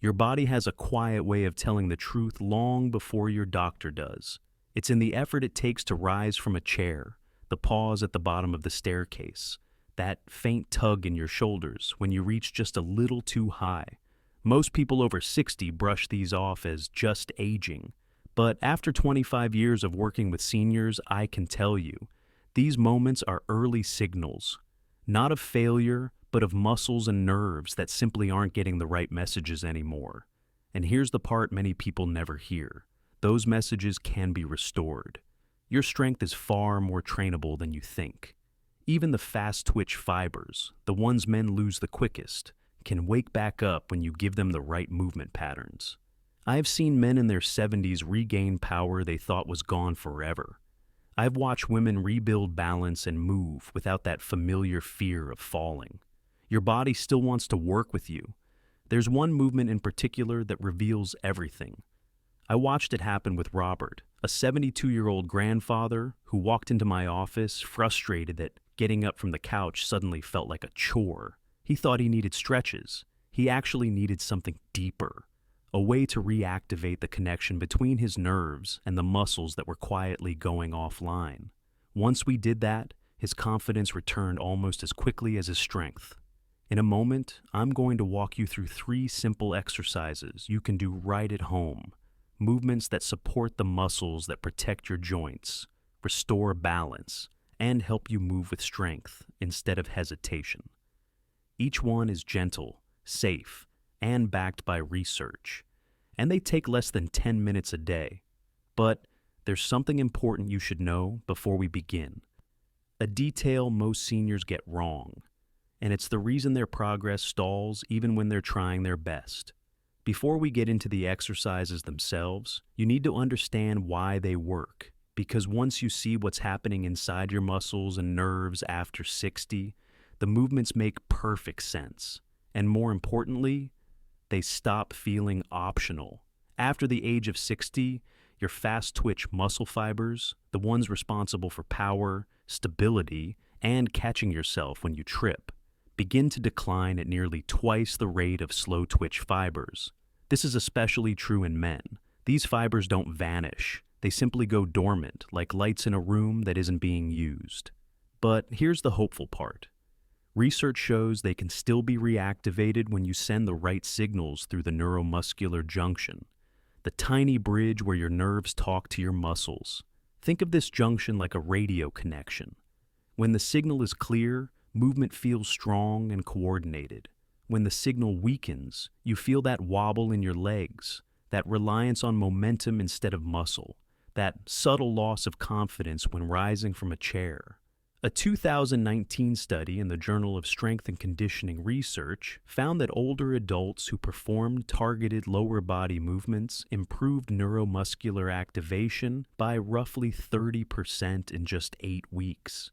Your body has a quiet way of telling the truth long before your doctor does. It's in the effort it takes to rise from a chair, the pause at the bottom of the staircase, that faint tug in your shoulders when you reach just a little too high. Most people over 60 brush these off as just aging. But after 25 years of working with seniors, I can tell you, these moments are early signals, not of failure, but of muscles and nerves that simply aren't getting the right messages anymore. And here's the part many people never hear. Those messages can be restored. Your strength is far more trainable than you think. Even the fast-twitch fibers, the ones men lose the quickest, can wake back up when you give them the right movement patterns. I've seen men in their 70s regain power they thought was gone forever. I've watched women rebuild balance and move without that familiar fear of falling. Your body still wants to work with you. There's one movement in particular that reveals everything. I watched it happen with Robert, a 72-year-old grandfather who walked into my office frustrated that getting up from the couch suddenly felt like a chore. He thought he needed stretches. He actually needed something deeper, a way to reactivate the connection between his nerves and the muscles that were quietly going offline. Once we did that, his confidence returned almost as quickly as his strength. In a moment, I'm going to walk you through 3 simple exercises you can do right at home. Movements that support the muscles that protect your joints, restore balance, and help you move with strength instead of hesitation. Each one is gentle, safe, and backed by research, and they take less than 10 minutes a day. But there's something important you should know before we begin. A detail most seniors get wrong, and it's the reason their progress stalls even when they're trying their best. Before we get into the exercises themselves, you need to understand why they work, because once you see what's happening inside your muscles and nerves after 60, the movements make perfect sense. And more importantly, they stop feeling optional. After the age of 60, your fast-twitch muscle fibers, the ones responsible for power, stability, and catching yourself when you trip, begin to decline at nearly twice the rate of slow-twitch fibers. This is especially true in men. These fibers don't vanish. They simply go dormant, like lights in a room that isn't being used. But here's the hopeful part. Research shows they can still be reactivated when you send the right signals through the neuromuscular junction, the tiny bridge where your nerves talk to your muscles. Think of this junction like a radio connection. When the signal is clear, movement feels strong and coordinated. When the signal weakens, you feel that wobble in your legs, that reliance on momentum instead of muscle, that subtle loss of confidence when rising from a chair. A 2019 study in the Journal of Strength and Conditioning Research found that older adults who performed targeted lower body movements improved neuromuscular activation by roughly 30% in just 8 weeks.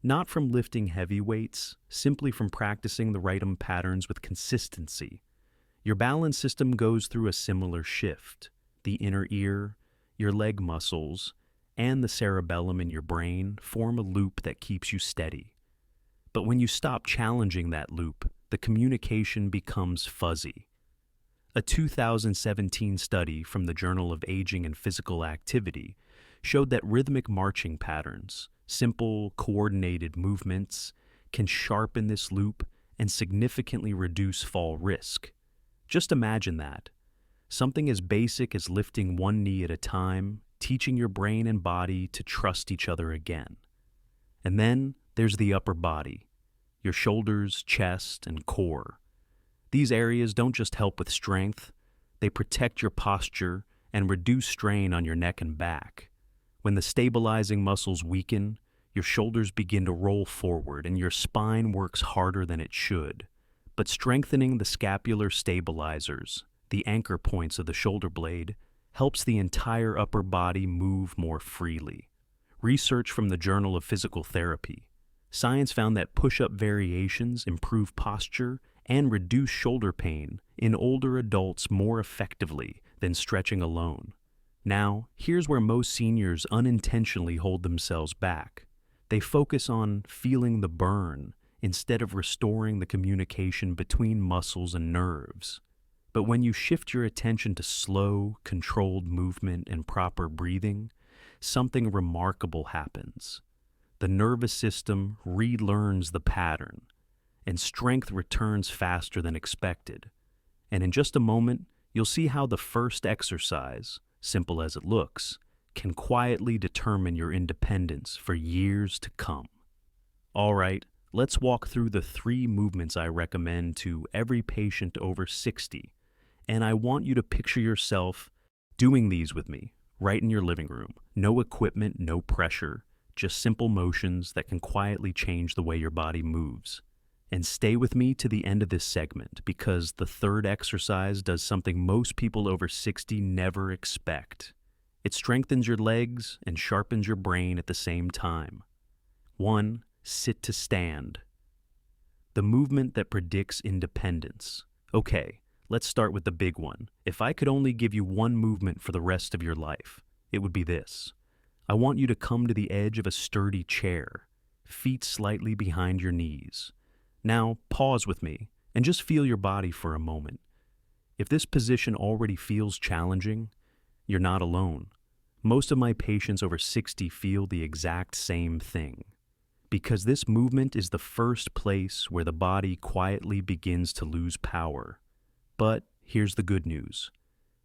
Not from lifting heavy weights, simply from practicing the right patterns with consistency. Your balance system goes through a similar shift. The inner ear, your leg muscles, and the cerebellum in your brain form a loop that keeps you steady. But when you stop challenging that loop, the communication becomes fuzzy. A 2017 study from the Journal of Aging and Physical Activity showed that rhythmic marching patterns, simple, coordinated movements, can sharpen this loop and significantly reduce fall risk. Just imagine that. Something as basic as lifting one knee at a time, teaching your brain and body to trust each other again. And then there's the upper body, your shoulders, chest, and core. These areas don't just help with strength, they protect your posture and reduce strain on your neck and back. When the stabilizing muscles weaken, your shoulders begin to roll forward and your spine works harder than it should. But strengthening the scapular stabilizers, the anchor points of the shoulder blade, helps the entire upper body move more freely. Research from the Journal of Physical Therapy. Science found that push-up variations improve posture and reduce shoulder pain in older adults more effectively than stretching alone. Now, here's where most seniors unintentionally hold themselves back. They focus on feeling the burn instead of restoring the communication between muscles and nerves. But when you shift your attention to slow, controlled movement and proper breathing, something remarkable happens. The nervous system relearns the pattern, and strength returns faster than expected. And in just a moment, you'll see how the first exercise, simple as it looks, can quietly determine your independence for years to come. All right, let's walk through the 3 movements I recommend to every patient over 60, and I want you to picture yourself doing these with me, right in your living room. No equipment, no pressure, just simple motions that can quietly change the way your body moves. And stay with me to the end of this segment, because the 3rd exercise does something most people over 60 never expect. It strengthens your legs and sharpens your brain at the same time. 1. Sit to stand. The movement that predicts independence. Okay, let's start with the big one. If I could only give you one movement for the rest of your life, it would be this. I want you to come to the edge of a sturdy chair, feet slightly behind your knees. Now, pause with me and just feel your body for a moment. If this position already feels challenging, you're not alone. Most of my patients over 60 feel the exact same thing, because this movement is the first place where the body quietly begins to lose power. But here's the good news.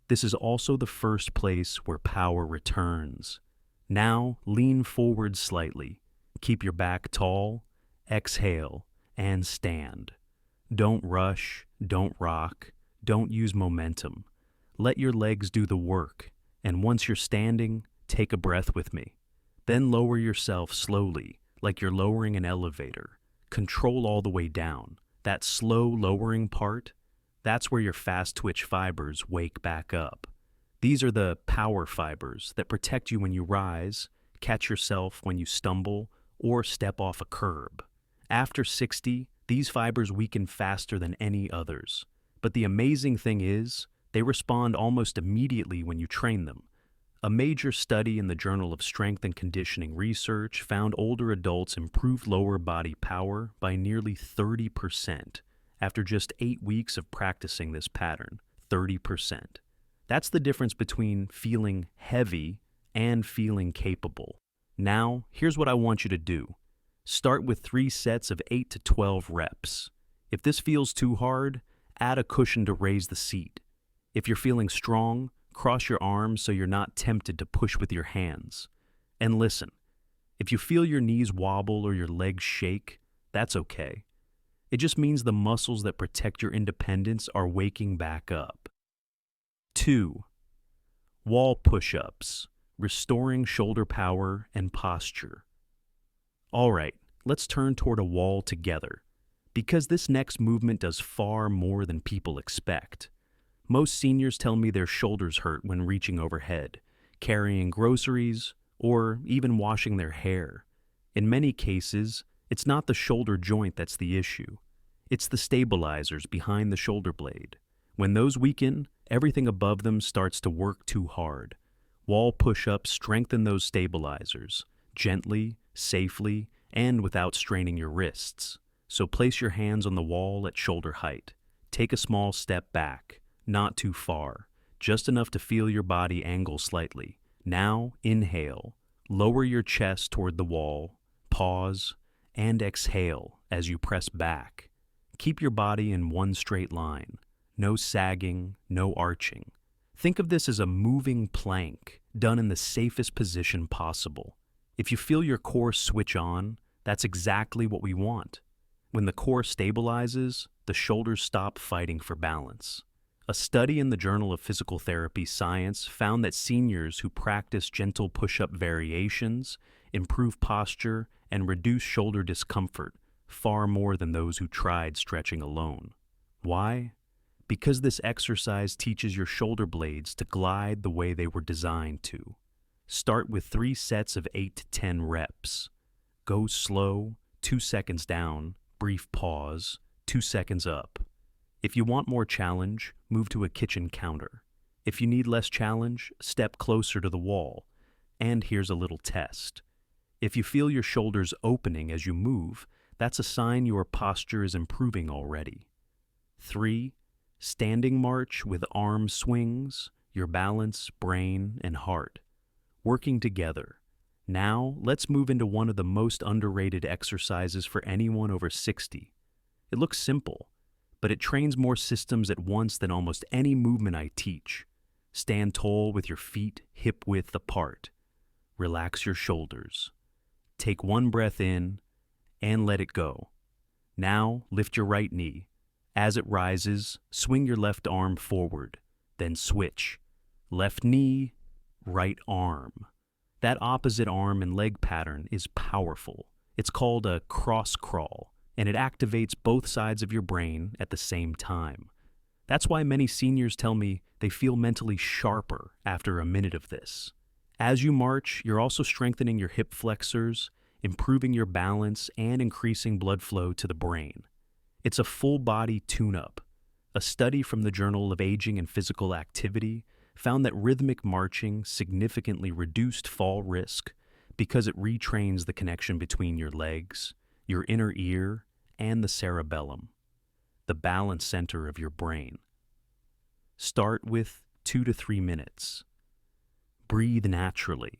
This is also the first place where power returns. Now, lean forward slightly. Keep your back tall. Exhale and stand. Don't rush, don't rock, don't use momentum. Let your legs do the work, and once you're standing, take a breath with me. Then lower yourself slowly, like you're lowering an elevator. Control all the way down. That slow lowering part, that's where your fast twitch fibers wake back up. These are the power fibers that protect you when you rise, catch yourself when you stumble, or step off a curb. After 60, these fibers weaken faster than any others. But the amazing thing is, they respond almost immediately when you train them. A major study in the Journal of Strength and Conditioning Research found older adults improved lower body power by nearly 30% after just 8 weeks of practicing this pattern. 30%. That's the difference between feeling heavy and feeling capable. Now, here's what I want you to do. Start with 3 sets of 8 to 12 reps. If this feels too hard, add a cushion to raise the seat. If you're feeling strong, cross your arms so you're not tempted to push with your hands. And listen, if you feel your knees wobble or your legs shake, that's okay. It just means the muscles that protect your independence are waking back up. 2. Wall push-ups, restoring shoulder power and posture. All right, let's turn toward a wall together, because this next movement does far more than people expect. Most seniors tell me their shoulders hurt when reaching overhead, carrying groceries, or even washing their hair. In many cases, it's not the shoulder joint that's the issue. It's the stabilizers behind the shoulder blade. When those weaken, everything above them starts to work too hard. Wall push-ups strengthen those stabilizers, gently, safely, and without straining your wrists. So place your hands on the wall at shoulder height. Take a small step back, not too far, just enough to feel your body angle slightly. Now, inhale. Lower your chest toward the wall, pause, and exhale as you press back. Keep your body in one straight line. No sagging, no arching. Think of this as a moving plank, done in the safest position possible. If you feel your core switch on, that's exactly what we want. When the core stabilizes, the shoulders stop fighting for balance. A study in the Journal of Physical Therapy Science found that seniors who practice gentle push-up variations improve posture and reduce shoulder discomfort far more than those who tried stretching alone. Why? Because this exercise teaches your shoulder blades to glide the way they were designed to. Start with 3 sets of 8 to 10 reps. Go slow, 2 seconds down, brief pause, 2 seconds up. If you want more challenge, move to a kitchen counter. If you need less challenge, step closer to the wall. And here's a little test. If you feel your shoulders opening as you move, that's a sign your posture is improving already. 3. Standing march with arm swings, your balance, brain, and heart, working together. Now, let's move into one of the most underrated exercises for anyone over 60. It looks simple, but it trains more systems at once than almost any movement I teach. Stand tall with your feet hip-width apart. Relax your shoulders. Take one breath in and let it go. Now, lift your right knee. As it rises, swing your left arm forward, then switch. Left knee, right arm. That opposite arm and leg pattern is powerful. It's called a cross crawl, and it activates both sides of your brain at the same time. That's why many seniors tell me they feel mentally sharper after a minute of this. As you march, you're also strengthening your hip flexors, improving your balance, and increasing blood flow to the brain. It's a full-body tune-up. A study from the Journal of Aging and Physical Activity found that rhythmic marching significantly reduced fall risk because it retrains the connection between your legs, your inner ear, and the cerebellum, the balance center of your brain. Start with 2 to 3 minutes. Breathe naturally.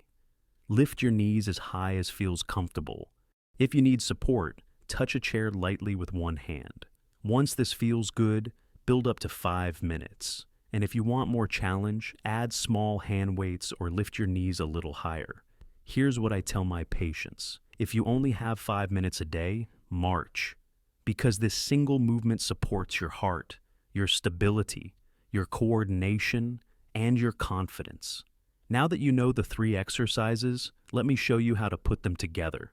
Lift your knees as high as feels comfortable. If you need support, touch a chair lightly with one hand. Once this feels good, build up to 5 minutes. And if you want more challenge, add small hand weights or lift your knees a little higher. Here's what I tell my patients. If you only have 5 minutes a day, march. Because this single movement supports your heart, your stability, your coordination, and your confidence. Now that you know the 3 exercises, let me show you how to put them together.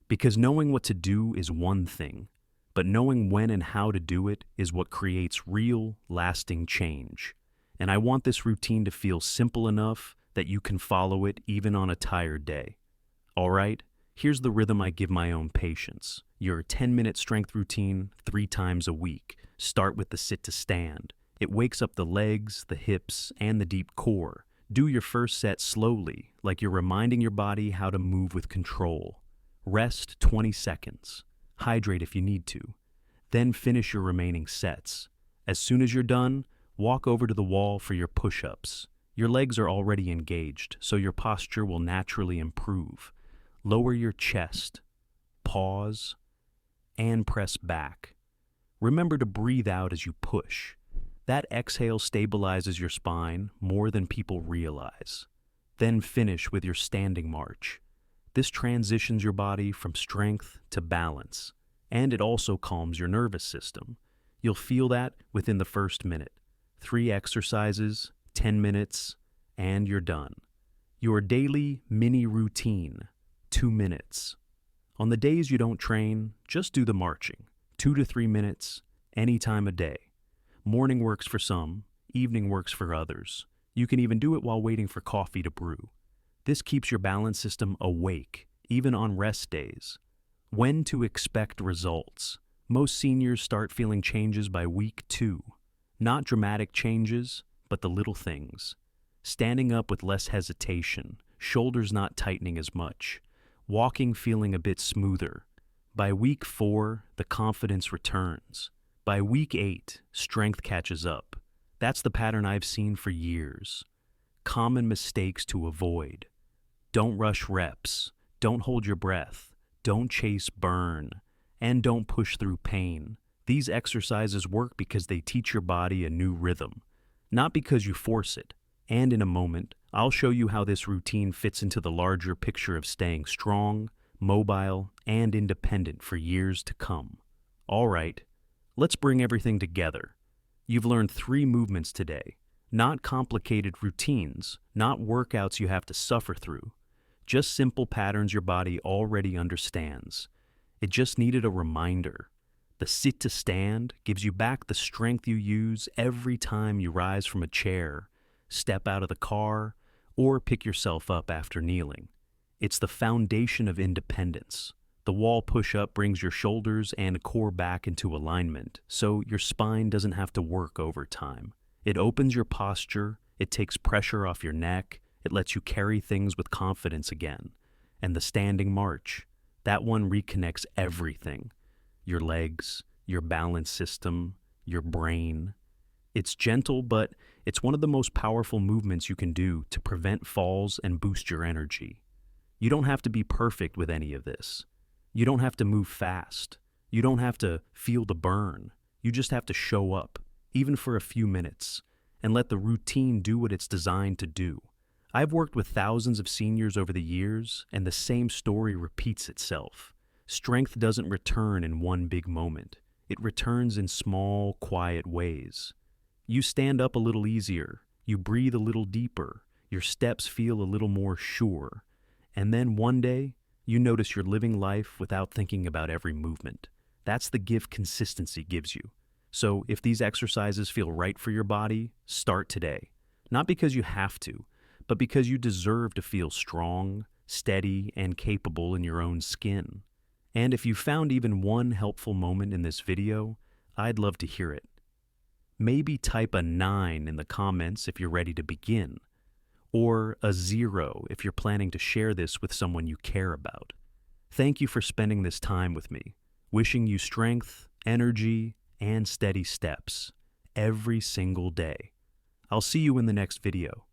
Because knowing what to do is one thing, but knowing when and how to do it is what creates real, lasting change. And I want this routine to feel simple enough that you can follow it even on a tired day. All right, here's the rhythm I give my own patients. Your 10-minute strength routine 3 times a week. Start with the sit to stand. It wakes up the legs, the hips, and the deep core. Do your first set slowly, like you're reminding your body how to move with control. Rest 20 seconds. Hydrate if you need to. Then finish your remaining sets. As soon as you're done, walk over to the wall for your push-ups. Your legs are already engaged, so your posture will naturally improve. Lower your chest. Pause. And press back. Remember to breathe out as you push. That exhale stabilizes your spine more than people realize. Then finish with your standing march. This transitions your body from strength to balance, and it also calms your nervous system. You'll feel that within the first minute. 3 exercises, 10 minutes, and you're done. Your daily mini routine, 2 minutes. On the days you don't train, just do the marching, 2 to 3 minutes, any time of day. Morning works for some, evening works for others. You can even do it while waiting for coffee to brew. This keeps your balance system awake, even on rest days. When to expect results? Most seniors start feeling changes by week 2. Not dramatic changes, but the little things. Standing up with less hesitation, shoulders not tightening as much, walking feeling a bit smoother. By week 4, the confidence returns. By week 8, strength catches up. That's the pattern I've seen for years. Common mistakes to avoid. Don't rush reps. Don't hold your breath. Don't chase burn. And don't push through pain. These exercises work because they teach your body a new rhythm, not because you force it. And in a moment, I'll show you how this routine fits into the larger picture of staying strong, mobile, and independent for years to come. All right. Let's bring everything together. You've learned 3 movements today. Not complicated routines, not workouts you have to suffer through. Just simple patterns your body already understands. It just needed a reminder. The sit to stand gives you back the strength you use every time you rise from a chair, step out of the car, or pick yourself up after kneeling. It's the foundation of independence. The wall push-up brings your shoulders and core back into alignment, so your spine doesn't have to work overtime. It opens your posture, it takes pressure off your neck, it lets you carry things with confidence again. And the standing march, that one reconnects everything. Your legs, your balance system, your brain. It's gentle, but it's one of the most powerful movements you can do to prevent falls and boost your energy. You don't have to be perfect with any of this. You don't have to move fast. You don't have to feel the burn. You just have to show up, even for a few minutes, and let the routine do what it's designed to do. I've worked with thousands of seniors over the years, and the same story repeats itself. Strength doesn't return in one big moment. It returns in small, quiet ways. You stand up a little easier, you breathe a little deeper, your steps feel a little more sure, and then one day, you notice you're living life without thinking about every movement. That's the gift consistency gives you. So if these exercises feel right for your body, start today. Not because you have to, but because you deserve to feel strong, steady, and capable in your own skin. And if you found even one helpful moment in this video, I'd love to hear it. Maybe type a 9 in the comments if you're ready to begin, or a 0 if you're planning to share this with someone you care about. Thank you for spending this time with me, wishing you strength, energy, and steady steps every single day. I'll see you in the next video.